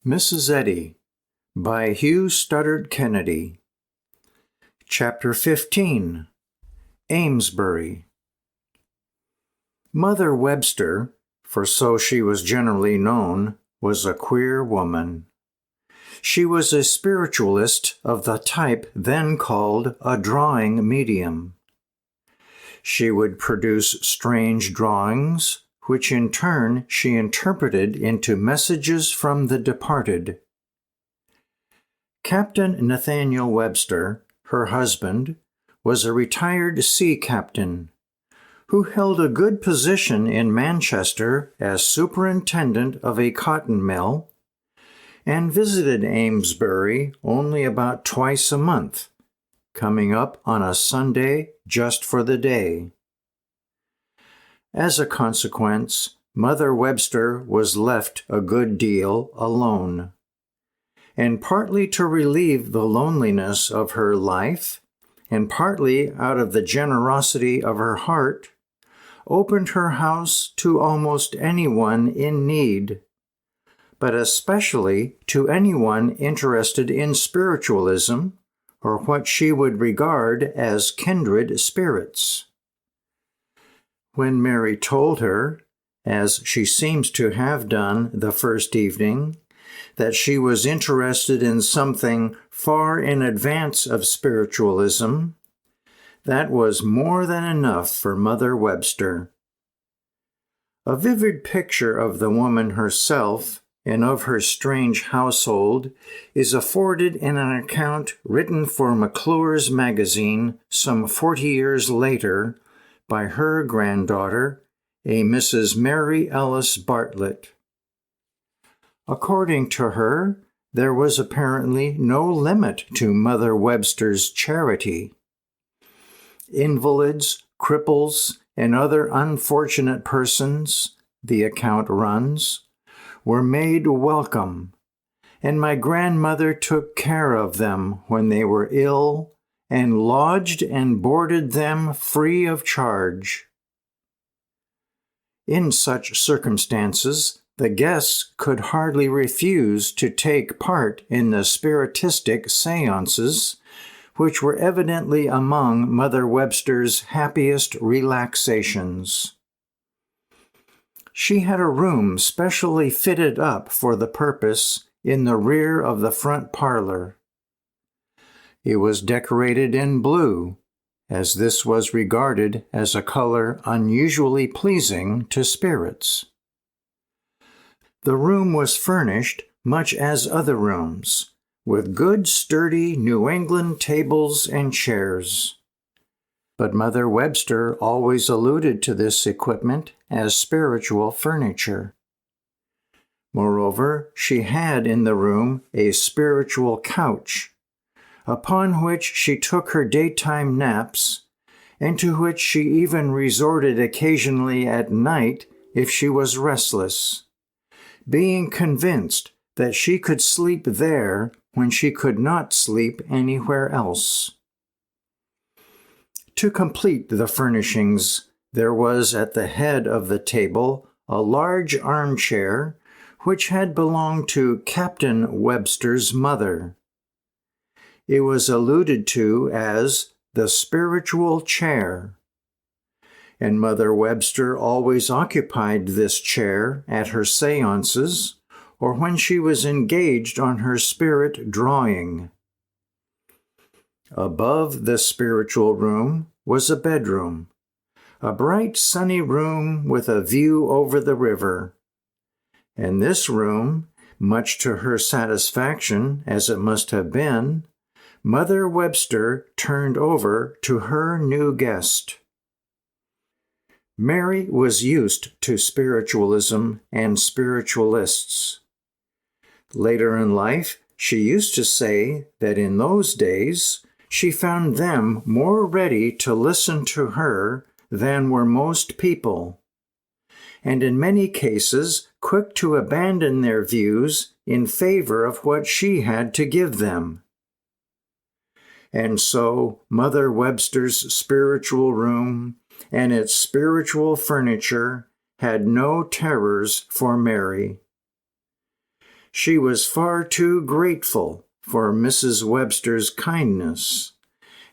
Mrs. Eddy by Hugh Studdert Kennedy. Chapter 15. Amesbury. Mother Webster, for so she was generally known, was a queer woman. She was a spiritualist of the type then called a drawing medium. She would produce strange drawings, which in turn she interpreted into messages from the departed. Captain Nathaniel Webster, her husband, was a retired sea captain, who held a good position in Manchester as superintendent of a cotton mill, and visited Amesbury only about twice a month, coming up on a Sunday just for the day. As a consequence, Mother Webster was left a good deal alone, and partly to relieve the loneliness of her life, and partly out of the generosity of her heart, opened her house to almost anyone in need, but especially to anyone interested in spiritualism, or what she would regard as kindred spirits. When Mary told her, as she seems to have done the first evening, that she was interested in something far in advance of spiritualism, that was more than enough for Mother Webster. A vivid picture of the woman herself and of her strange household is afforded in an account written for McClure's magazine some 40 years later by her granddaughter, a Mrs. Mary Ellis Bartlett. According to her, there was apparently no limit to Mother Webster's charity. Invalids, cripples, and other unfortunate persons, the account runs, were made welcome, and my grandmother took care of them when they were ill, and lodged and boarded them free of charge. In such circumstances, the guests could hardly refuse to take part in the spiritistic séances, which were evidently among Mother Webster's happiest relaxations. She had a room specially fitted up for the purpose in the rear of the front parlor. It was decorated in blue, as this was regarded as a color unusually pleasing to spirits. The room was furnished much as other rooms, with good sturdy New England tables and chairs. But Mother Webster always alluded to this equipment as spiritual furniture. Moreover, she had in the room a spiritual couch, upon which she took her daytime naps, and to which she even resorted occasionally at night if she was restless, being convinced that she could sleep there when she could not sleep anywhere else. To complete the furnishings, there was at the head of the table a large armchair, which had belonged to Captain Webster's mother. It was alluded to as the spiritual chair, and Mother Webster always occupied this chair at her séances or when she was engaged on her spirit drawing. Above the spiritual room was a bedroom, a bright sunny room with a view over the river, and this room, much to her satisfaction as it must have been, Mother Webster turned over to her new guest. Mary was used to spiritualism and spiritualists. Later in life, she used to say that in those days she found them more ready to listen to her than were most people, and in many cases quick to abandon their views in favor of what she had to give them. And so Mother Webster's spiritual room and its spiritual furniture had no terrors for Mary. She was far too grateful for Mrs. Webster's kindness,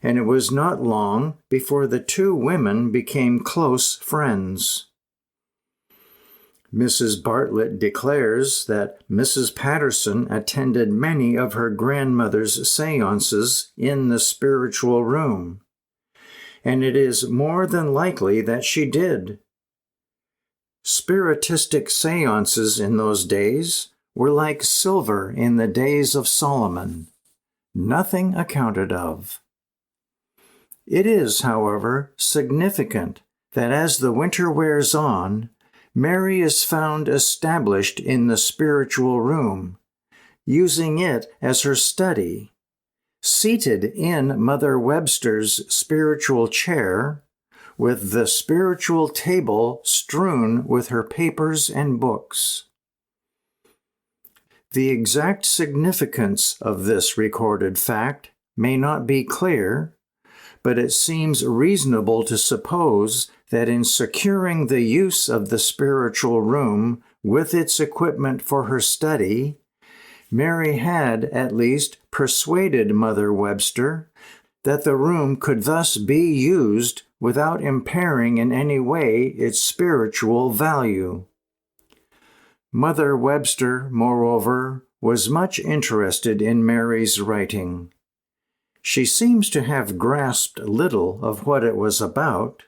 and it was not long before the two women became close friends. Mrs. Bartlett declares that Mrs. Patterson attended many of her grandmother's seances in the spiritual room, and it is more than likely that she did. Spiritistic seances in those days were like silver in the days of Solomon, nothing accounted of. It is, however, significant that as the winter wears on, Mary is found established in the spiritual room, using it as her study, seated in Mother Webster's spiritual chair, with the spiritual table strewn with her papers and books. The exact significance of this recorded fact may not be clear, but it seems reasonable to suppose that in securing the use of the spiritual room with its equipment for her study, Mary had at least persuaded Mother Webster that the room could thus be used without impairing in any way its spiritual value. Mother Webster, moreover, was much interested in Mary's writing. She seems to have grasped little of what it was about,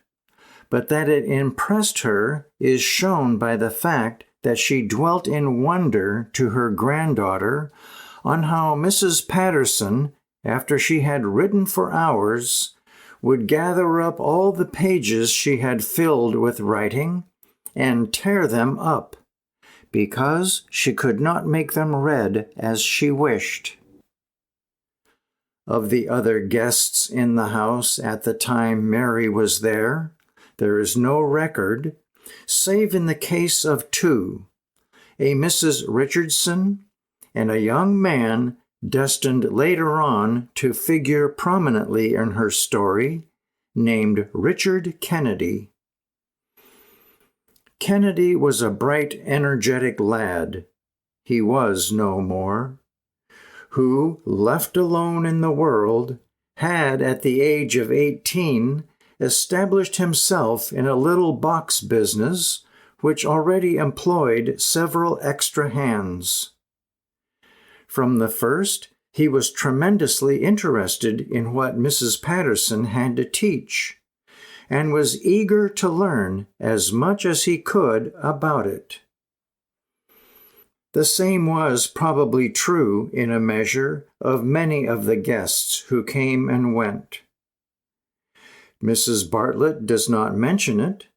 but that it impressed her is shown by the fact that she dwelt in wonder to her granddaughter on how Mrs. Patterson, after she had written for hours, would gather up all the pages she had filled with writing and tear them up, because she could not make them read as she wished. Of the other guests in the house at the time Mary was there is no record, save in the case of two, a Mrs. Richardson and a young man destined later on to figure prominently in her story, named Richard Kennedy. Kennedy was a bright, energetic lad. He was no more, who, left alone in the world, had at the age of 18 established himself in a little box business which already employed several extra hands. From the first, he was tremendously interested in what Mrs. Patterson had to teach, and was eager to learn as much as he could about it. The same was probably true in a measure of many of the guests who came and went. Mrs. Bartlett does not mention it,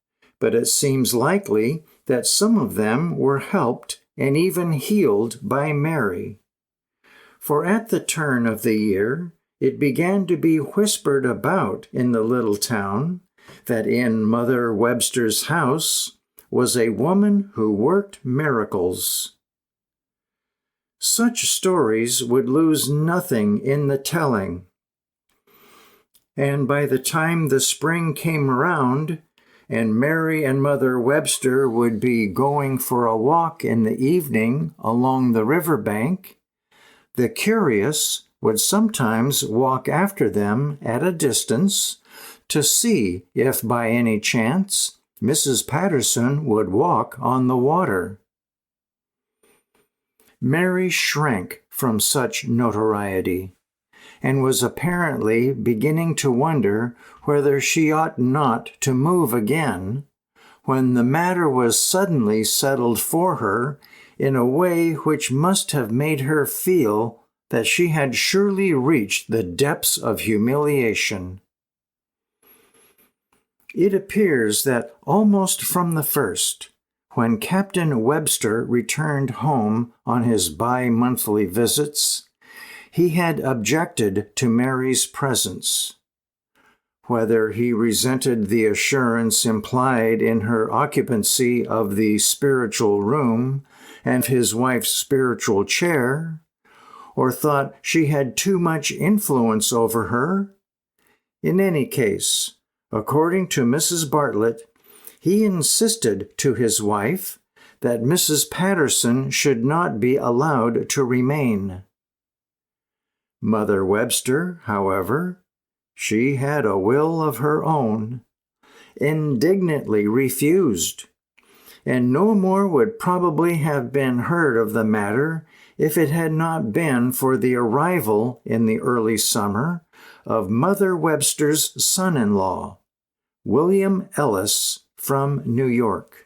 but it seems likely that some of them were helped and even healed by Mary. For at the turn of the year, it began to be whispered about in the little town that in Mother Webster's house was a woman who worked miracles. Such stories would lose nothing in the telling. And by the time the spring came around, and Mary and Mother Webster would be going for a walk in the evening along the riverbank, the curious would sometimes walk after them at a distance to see if by any chance Mrs. Patterson would walk on the water. Mary shrank from such notoriety, and was apparently beginning to wonder whether she ought not to move again, when the matter was suddenly settled for her in a way which must have made her feel that she had surely reached the depths of humiliation. It appears that almost from the first, when Captain Webster returned home on his bi-monthly visits, he had objected to Mary's presence. Whether he resented the assurance implied in her occupancy of the spiritual room and his wife's spiritual chair, or thought she had too much influence over her, in any case, according to Mrs. Bartlett, he insisted to his wife that Mrs. Patterson should not be allowed to remain. Mother Webster, however, she had a will of her own, indignantly refused, and no more would probably have been heard of the matter if it had not been for the arrival in the early summer of Mother Webster's son-in-law, William Ellis, from New York.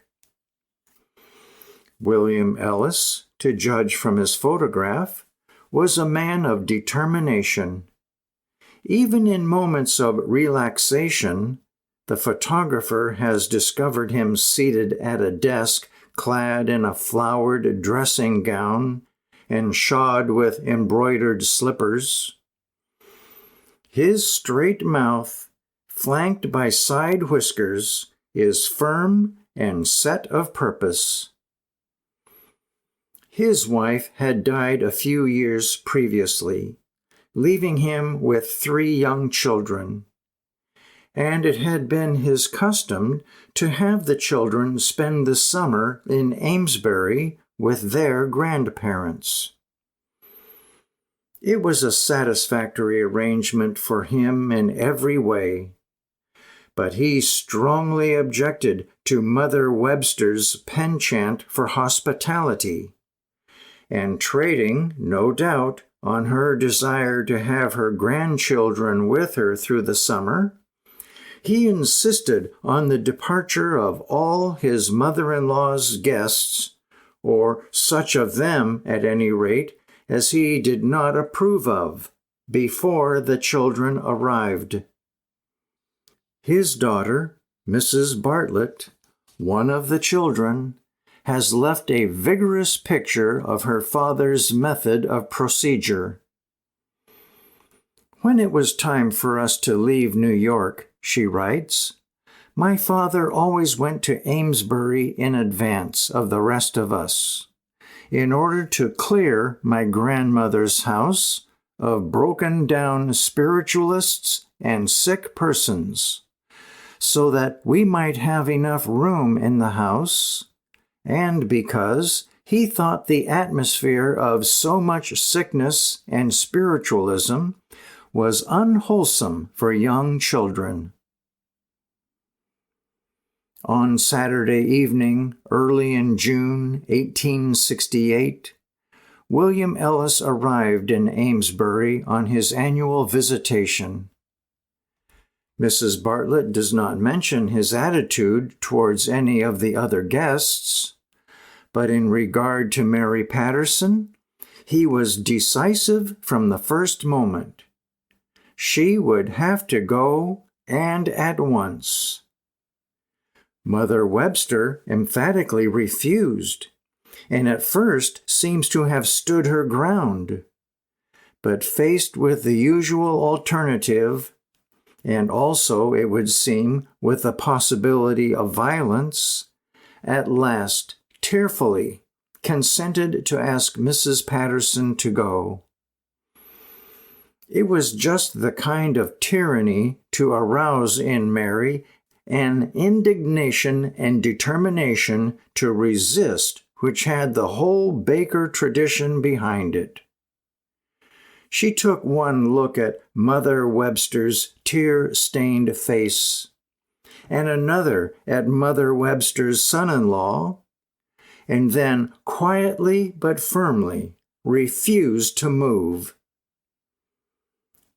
William Ellis, to judge from his photograph, was a man of determination. Even in moments of relaxation, the photographer has discovered him seated at a desk clad in a flowered dressing gown and shod with embroidered slippers. His straight mouth, flanked by side whiskers, is firm and set of purpose. His wife had died a few years previously, leaving him with 3 young children, and it had been his custom to have the children spend the summer in Amesbury with their grandparents. It was a satisfactory arrangement for him in every way, but he strongly objected to Mother Webster's penchant for hospitality, and trading, no doubt, on her desire to have her grandchildren with her through the summer, he insisted on the departure of all his mother-in-law's guests, or such of them, at any rate, as he did not approve of, before the children arrived. His daughter, Mrs. Bartlett, one of the children, has left a vigorous picture of her father's method of procedure. When it was time for us to leave New York, she writes, my father always went to Amesbury in advance of the rest of us, in order to clear my grandmother's house of broken-down spiritualists and sick persons, so that we might have enough room in the house, and because he thought the atmosphere of so much sickness and spiritualism was unwholesome for young children. On Saturday evening, early in June 1868, William Ellis arrived in Amesbury on his annual visitation. Mrs. Bartlett does not mention his attitude towards any of the other guests, but in regard to Mary Patterson, he was decisive from the first moment. She would have to go, and at once. Mother Webster emphatically refused, and at first seems to have stood her ground, but faced with the usual alternative, and also, it would seem, with the possibility of violence, at last tearfully consented to ask Mrs. Patterson to go. It was just the kind of tyranny to arouse in Mary an indignation and determination to resist which had the whole Baker tradition behind it. She took one look at Mother Webster's tear-stained face, and another at Mother Webster's son-in-law, and then quietly but firmly refused to move.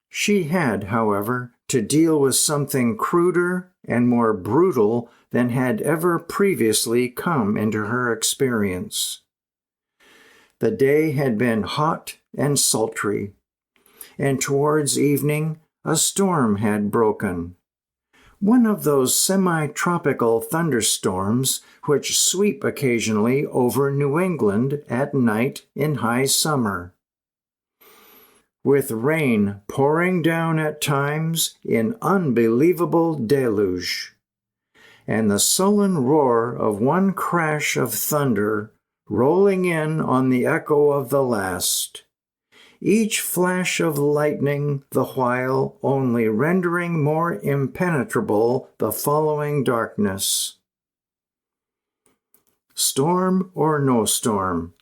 She had, however, to deal with something cruder and more brutal than had ever previously come into her experience. The day had been hot and sultry, and towards evening a storm had broken, one of those semi-tropical thunderstorms which sweep occasionally over New England at night in high summer, with rain pouring down at times in unbelievable deluge, and the sullen roar of one crash of thunder rolling in on the echo of the last, each flash of lightning the while only rendering more impenetrable the following darkness. Storm or no storm,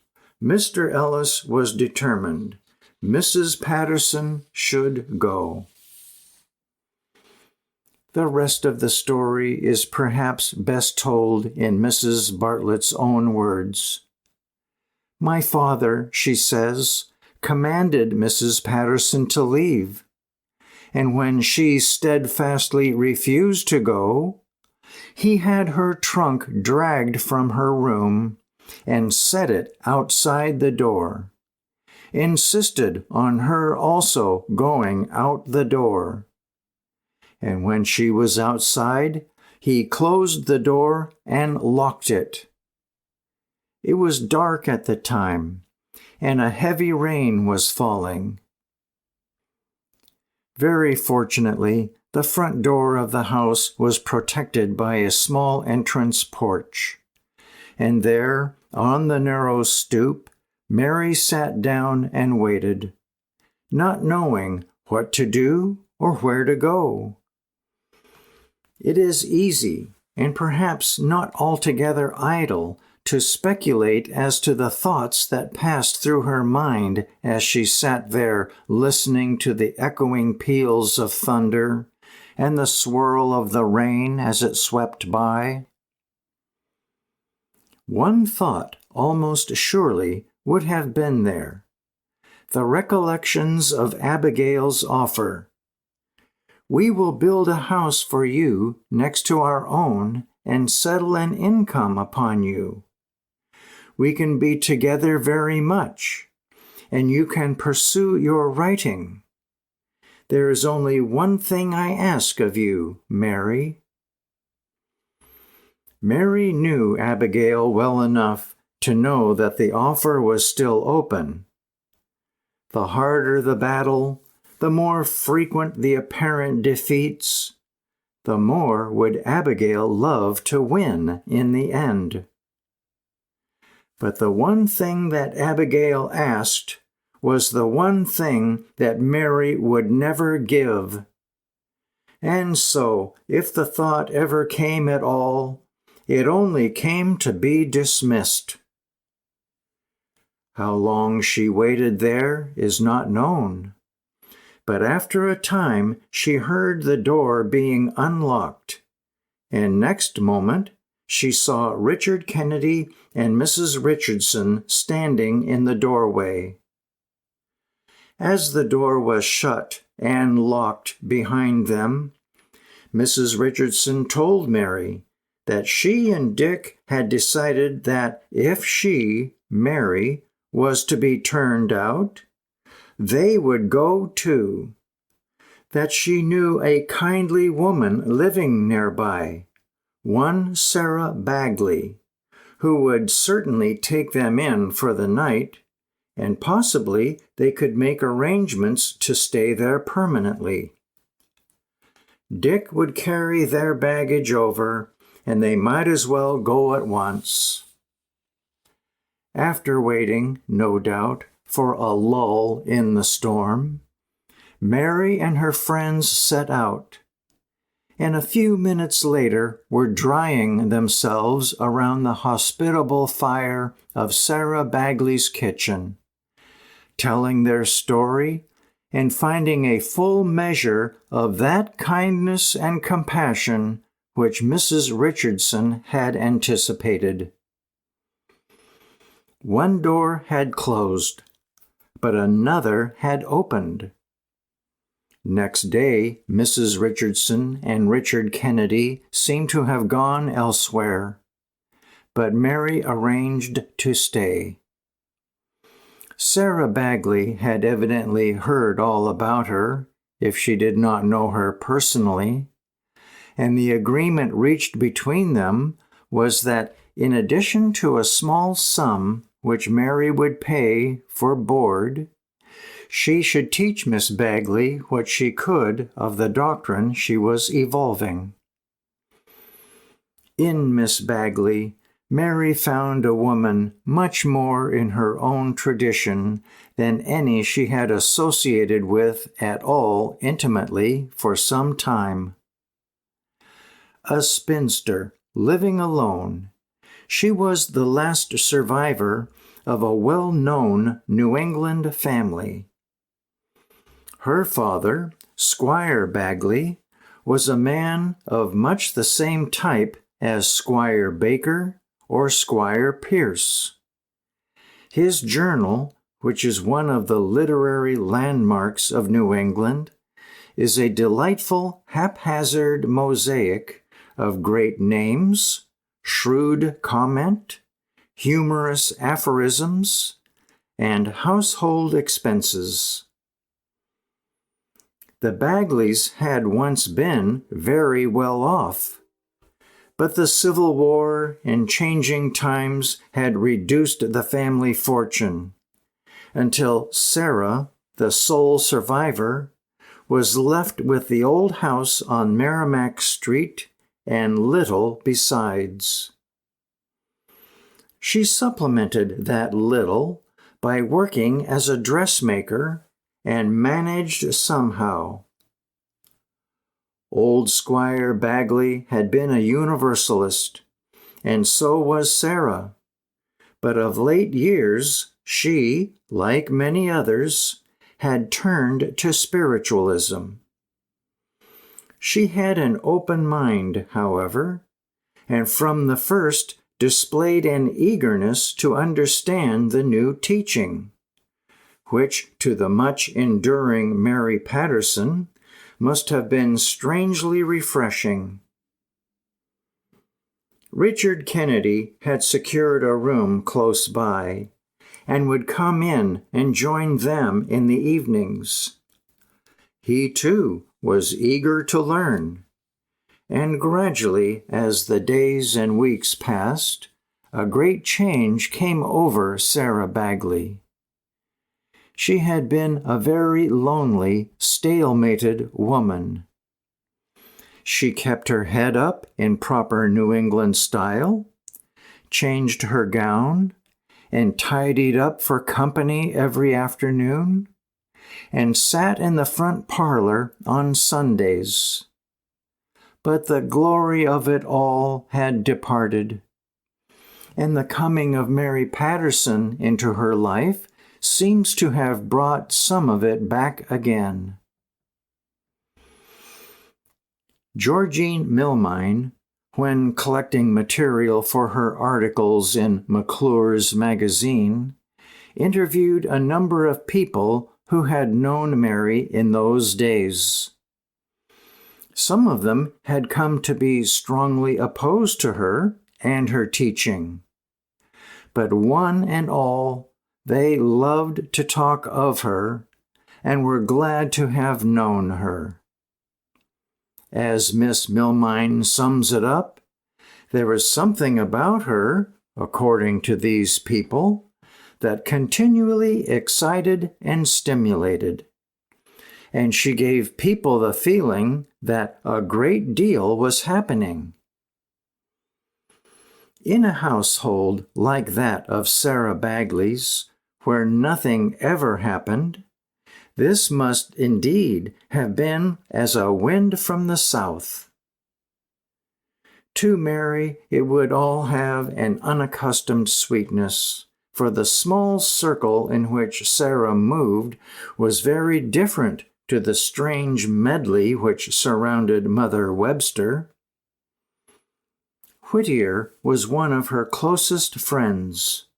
Mr. Ellis was determined. Mrs. Patterson should go. The rest of the story is perhaps best told in Mrs. Bartlett's own words. "My father," she says, "commanded Mrs. Patterson to leave, and when she steadfastly refused to go, he had her trunk dragged from her room and set it outside the door, insisted on her also going out the door. And when she was outside, he closed the door and locked it. It was dark at the time, and a heavy rain was falling. Very fortunately, the front door of the house was protected by a small entrance porch, and there, on the narrow stoop, Mary sat down and waited, not knowing what to do or where to go. It is easy, and perhaps not altogether idle, to speculate as to the thoughts that passed through her mind as she sat there listening to the echoing peals of thunder and the swirl of the rain as it swept by. One thought almost surely would have been there: the recollections of Abigail's offer. "We will build a house for you next to our own and settle an income upon you. We can be together very much, and you can pursue your writing. There is only one thing I ask of you, Mary." Mary knew Abigail well enough to know that the offer was still open. The harder the battle, the more frequent the apparent defeats, the more would Abigail love to win in the end. But the one thing that Abigail asked was the one thing that Mary would never give. And so, if the thought ever came at all, it only came to be dismissed. How long she waited there is not known, but after a time she heard the door being unlocked, and next moment she saw Richard Kennedy and Mrs. Richardson standing in the doorway. As the door was shut and locked behind them, Mrs. Richardson told Mary that she and Dick had decided that if she, Mary, was to be turned out, they would go too, that she knew a kindly woman living nearby, one Sarah Bagley, who would certainly take them in for the night, and possibly they could make arrangements to stay there permanently. Dick would carry their baggage over, and they might as well go at once. After waiting, no doubt, for a lull in the storm, Mary and her friends set out, and a few minutes later were drying themselves around the hospitable fire of Sarah Bagley's kitchen, telling their story and finding a full measure of that kindness and compassion which Mrs. Richardson had anticipated. One door had closed, but another had opened. Next day, Mrs. Richardson and Richard Kennedy seemed to have gone elsewhere, but Mary arranged to stay. Sarah Bagley had evidently heard all about her, if she did not know her personally, and the agreement reached between them was that in addition to a small sum which Mary would pay for board, she should teach Miss Bagley what she could of the doctrine she was evolving. In Miss Bagley, Mary found a woman much more in her own tradition than any she had associated with at all intimately for some time. A spinster living alone, She was the last survivor of a well-known New England family. Her father, Squire Bagley, was a man of much the same type as Squire Baker or Squire Pierce. His journal, which is one of the literary landmarks of New England, is a delightful haphazard mosaic of great names, shrewd comment, humorous aphorisms, and household expenses. The Bagleys had once been very well off, but the Civil War and changing times had reduced the family fortune, until Sarah, the sole survivor, was left with the old house on Merrimack Street and little besides. She supplemented that little by working as a dressmaker and managed somehow. Old Squire Bagley had been a Universalist, and so was Sarah. But of late years, she, like many others, had turned to spiritualism. She had an open mind, however, and from the first displayed an eagerness to understand the new teaching, which to the much enduring Mary Patterson must have been strangely refreshing. Richard Kennedy had secured a room close by, and would come in and join them in the evenings. He, too, was eager to learn, and gradually, as the days and weeks passed, a great change came over Sarah Bagley. She had been a very lonely, stalemated woman. She kept her head up in proper New England style, changed her gown, and tidied up for company every afternoon, and sat in the front parlor on Sundays. But the glory of it all had departed, and the coming of Mary Patterson into her life seems to have brought some of it back again. Georgine Milmine, when collecting material for her articles in McClure's magazine, interviewed a number of people who had known Mary in those days. Some of them had come to be strongly opposed to her and her teaching, but one and all, they loved to talk of her and were glad to have known her. As Miss Milmine sums it up, there was something about her, according to these people, that continually excited and stimulated, and she gave people the feeling that a great deal was happening. In a household like that of Sarah Bagley's, where nothing ever happened, this must indeed have been as a wind from the south. To Mary it would all have an unaccustomed sweetness, for the small circle in which Sarah moved was very different to the strange medley which surrounded Mother Webster. Whittier was one of her closest friends.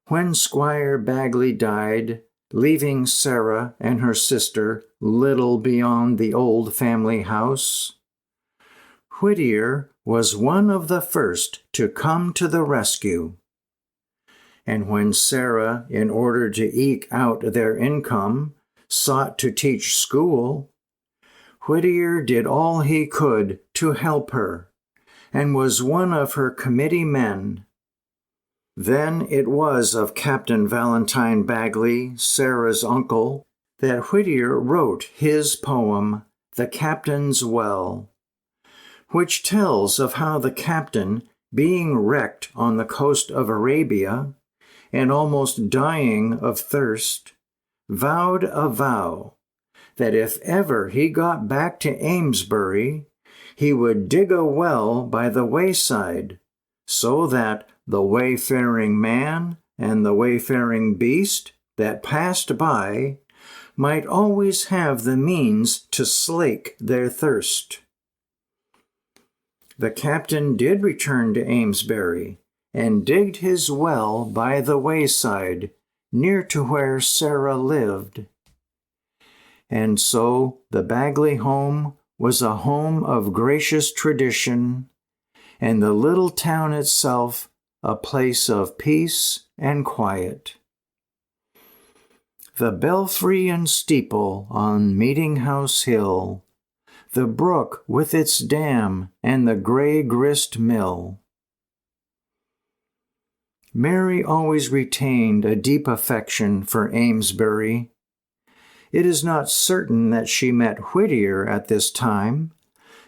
When Squire Bagley died, leaving Sarah and her sister little beyond the old family house, Whittier was one of the first to come to the rescue. And when Sarah, in order to eke out their income, sought to teach school, Whittier did all he could to help her, and was one of her committee men. Then it was of Captain Valentine Bagley, Sarah's uncle, that Whittier wrote his poem, The Captain's Well, which tells of how the captain, being wrecked on the coast of Arabia, and almost dying of thirst, vowed a vow that if ever he got back to Amesbury, he would dig a well by the wayside, so that the wayfaring man and the wayfaring beast that passed by might always have the means to slake their thirst. The captain did return to Amesbury, and digged his well by the wayside, near to where Sarah lived. And so the Bagley home was a home of gracious tradition, and the little town itself a place of peace and quiet. The belfry and steeple on Meeting House Hill, the brook with its dam and the grey grist mill. Mary always retained a deep affection for Amesbury. It is not certain that she met Whittier at this time,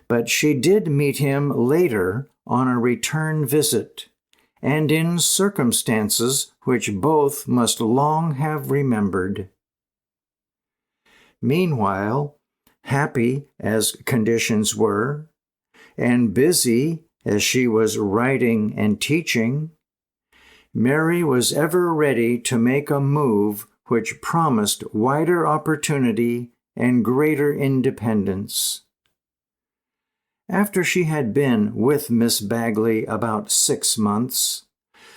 but she did meet him later on a return visit, and in circumstances which both must long have remembered. Meanwhile, happy as conditions were, and busy as she was writing and teaching, Mary was ever ready to make a move which promised wider opportunity and greater independence. After she had been with Miss Bagley about 6 months,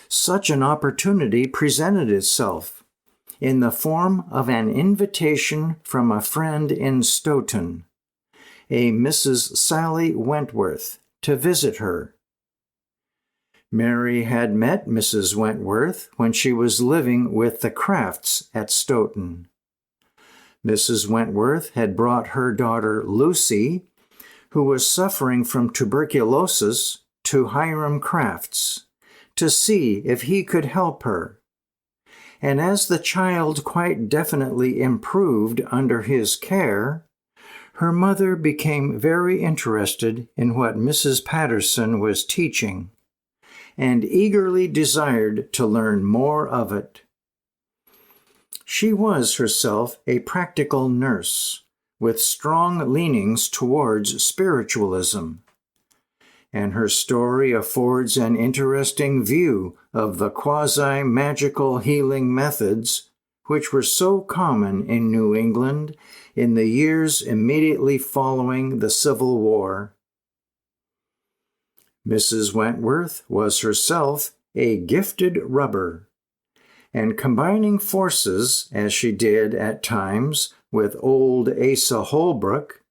such an opportunity presented itself in the form of an invitation from a friend in Stoughton, a Mrs. Sally Wentworth, to visit her. Mary had met Mrs. Wentworth when she was living with the Crafts at Stoughton. Mrs. Wentworth had brought her daughter Lucy, who was suffering from tuberculosis, to Hiram Crafts to see if he could help her. And as the child quite definitely improved under his care, her mother became very interested in what Mrs. Patterson was teaching, and eagerly desired to learn more of it. She was herself a practical nurse, with strong leanings towards spiritualism, and her story affords an interesting view of the quasi-magical healing methods which were so common in New England in the years immediately following the Civil War. Mrs. Wentworth was herself a gifted rubber, and combining forces, as she did at times, with old Asa Holbrook,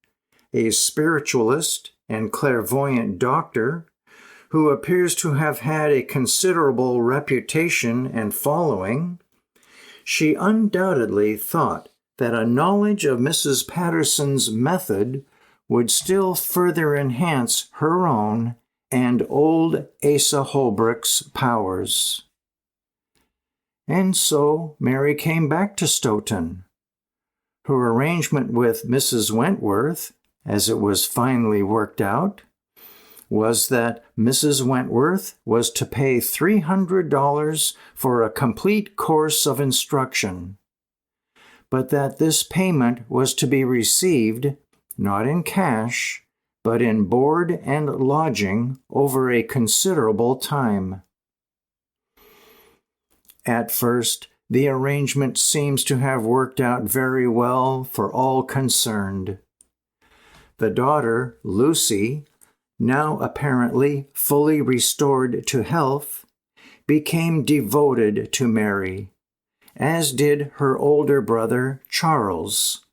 a spiritualist and clairvoyant doctor, who appears to have had a considerable reputation and following, she undoubtedly thought that a knowledge of Mrs. Patterson's method would still further enhance her own and old Asa Holbrook's powers. And so Mary came back to Stoughton. Her arrangement with Mrs. Wentworth, as it was finally worked out, was that Mrs. Wentworth was to pay $300 for a complete course of instruction, but that this payment was to be received not in cash, but in board and lodging over a considerable time. At first, the arrangement seems to have worked out very well for all concerned. The daughter, Lucy, now apparently fully restored to health, became devoted to Mary, as did her older brother, Charles.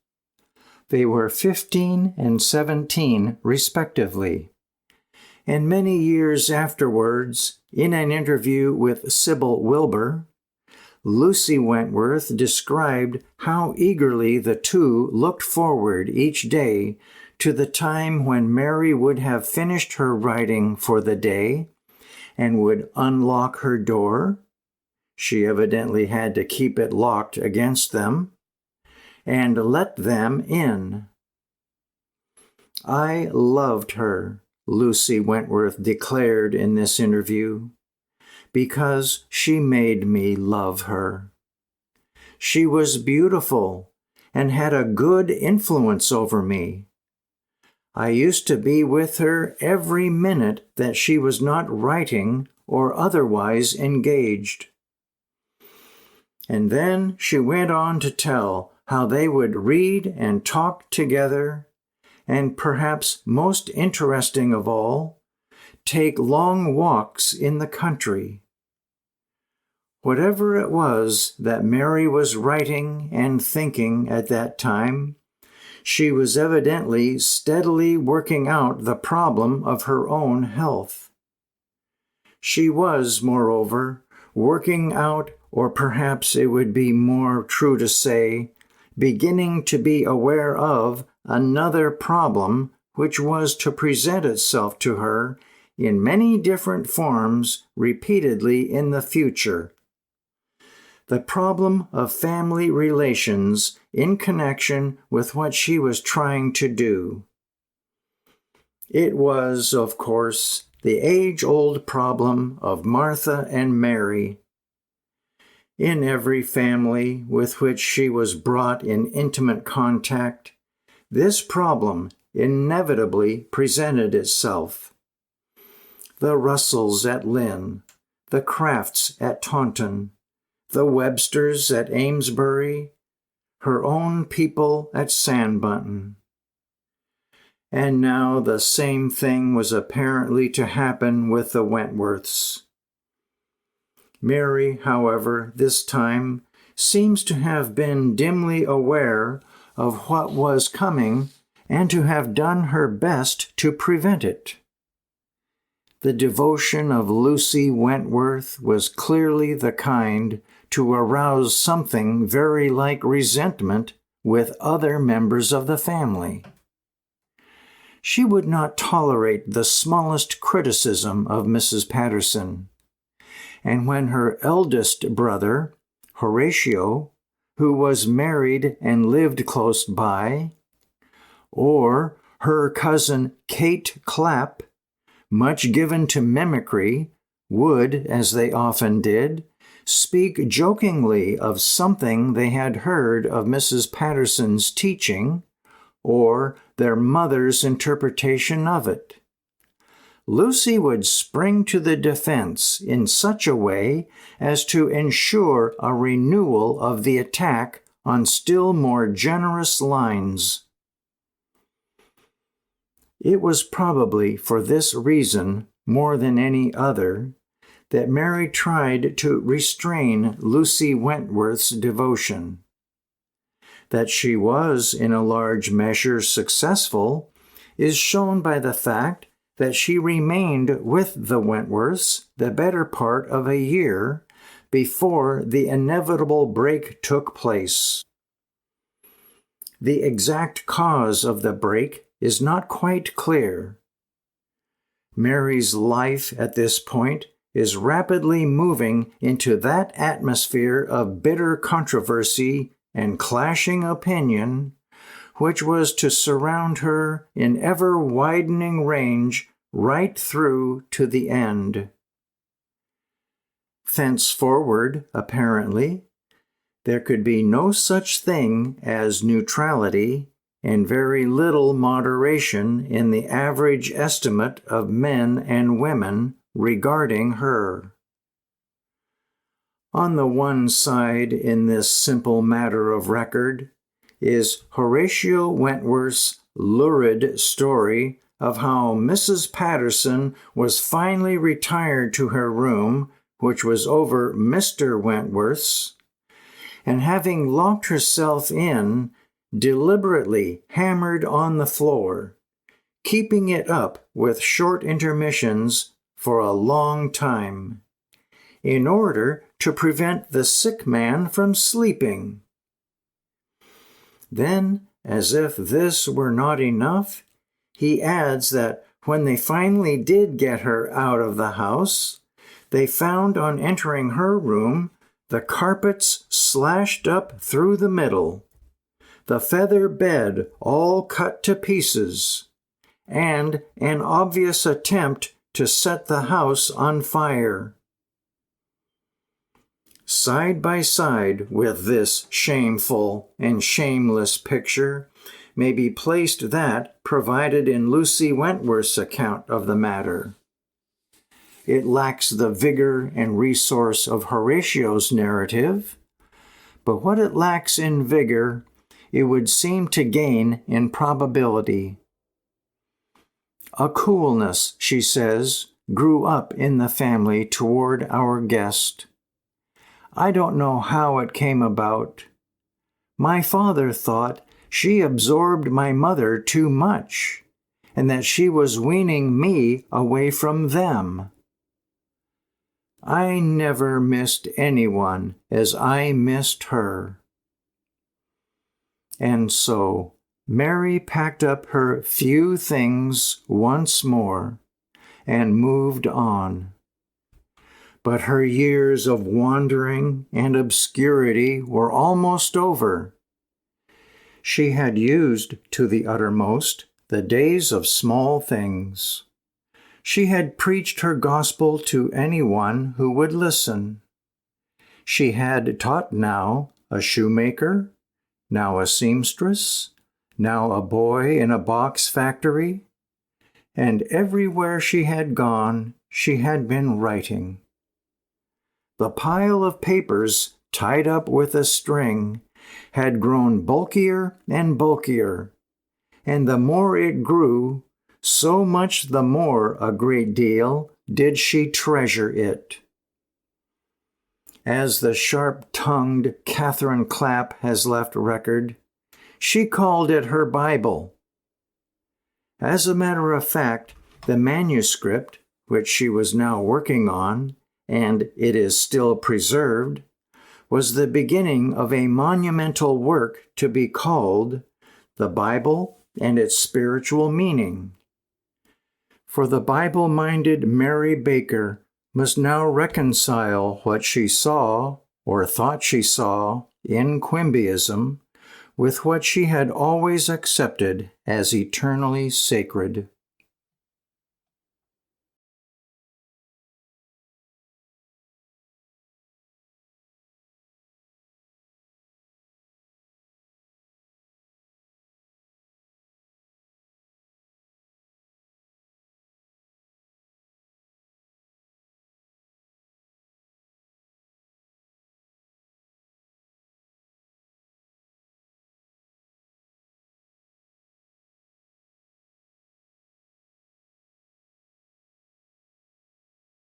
They were 15 and 17, respectively. And many years afterwards, in an interview with Sybil Wilbur, Lucy Wentworth described how eagerly the two looked forward each day to the time when Mary would have finished her writing for the day and would unlock her door. She evidently had to keep it locked against them, and let them in. I loved her, Lucy Wentworth declared in this interview, because she made me love her. She was beautiful and had a good influence over me. I used to be with her every minute that she was not writing or otherwise engaged. And then she went on to tell how they would read and talk together, and perhaps most interesting of all, take long walks in the country. Whatever it was that Mary was writing and thinking at that time, she was evidently steadily working out the problem of her own health. She was, moreover, working out, or perhaps it would be more true to say, beginning to be aware of another problem which was to present itself to her in many different forms repeatedly in the future. The problem of family relations in connection with what she was trying to do. It was, of course, the age-old problem of Martha and Mary. In every family with which she was brought in intimate contact, this problem inevitably presented itself. The Russells at Lynn, the Crafts at Taunton, the Websters at Amesbury, her own people at Sandbutton. And now the same thing was apparently to happen with the Wentworths. Mary, however, this time seems to have been dimly aware of what was coming and to have done her best to prevent it. The devotion of Lucy Wentworth was clearly the kind to arouse something very like resentment with other members of the family. She would not tolerate the smallest criticism of Mrs. Patterson, and when her eldest brother, Horatio, who was married and lived close by, or her cousin Kate Clapp, much given to mimicry, would, as they often did, speak jokingly of something they had heard of Mrs. Patterson's teaching, or their mother's interpretation of it. Lucy would spring to the defense in such a way as to ensure a renewal of the attack on still more generous lines. It was probably for this reason, more than any other, that Mary tried to restrain Lucy Wentworth's devotion. That she was, in a large measure, successful is shown by the fact that she remained with the Wentworths the better part of a year before the inevitable break took place. The exact cause of the break is not quite clear. Mary's life at this point is rapidly moving into that atmosphere of bitter controversy and clashing opinion which was to surround her in ever-widening range right through to the end. Thenceforward, apparently, there could be no such thing as neutrality and very little moderation in the average estimate of men and women regarding her. On the one side in this simple matter of record is Horatio Wentworth's lurid story of how Mrs. Patterson was finally retired to her room, which was over Mr. Wentworth's, and having locked herself in, deliberately hammered on the floor, keeping it up with short intermissions for a long time, in order to prevent the sick man from sleeping. Then, as if this were not enough, he adds that when they finally did get her out of the house, they found on entering her room the carpets slashed up through the middle, the feather bed all cut to pieces, and an obvious attempt to set the house on fire. Side by side with this shameful and shameless picture may be placed that provided in Lucy Wentworth's account of the matter. it lacks the vigor and resource of Horatio's narrative, but what it lacks in vigor, it would seem to gain in probability. A coolness, she says, grew up in the family toward our guest. I don't know how it came about. My father thought she absorbed my mother too much, and that she was weaning me away from them. I never missed anyone as I missed her. And so Mary packed up her few things once more and moved on. But her years of wandering and obscurity were almost over. She had used to the uttermost the days of small things. She had preached her gospel to anyone who would listen. She had taught now a shoemaker, now a seamstress, now a boy in a box factory, and everywhere she had gone, she had been writing. The pile of papers tied up with a string had grown bulkier and bulkier, and the more it grew, so much the more a great deal did she treasure it. As the sharp-tongued Catherine Clapp has left record, she called it her Bible. As a matter of fact, the manuscript, which she was now working on, and it is still preserved, was the beginning of a monumental work to be called The Bible and Its Spiritual Meaning. For the Bible-minded Mary Baker must now reconcile what she saw, or thought she saw, in Quimbyism with what she had always accepted as eternally sacred.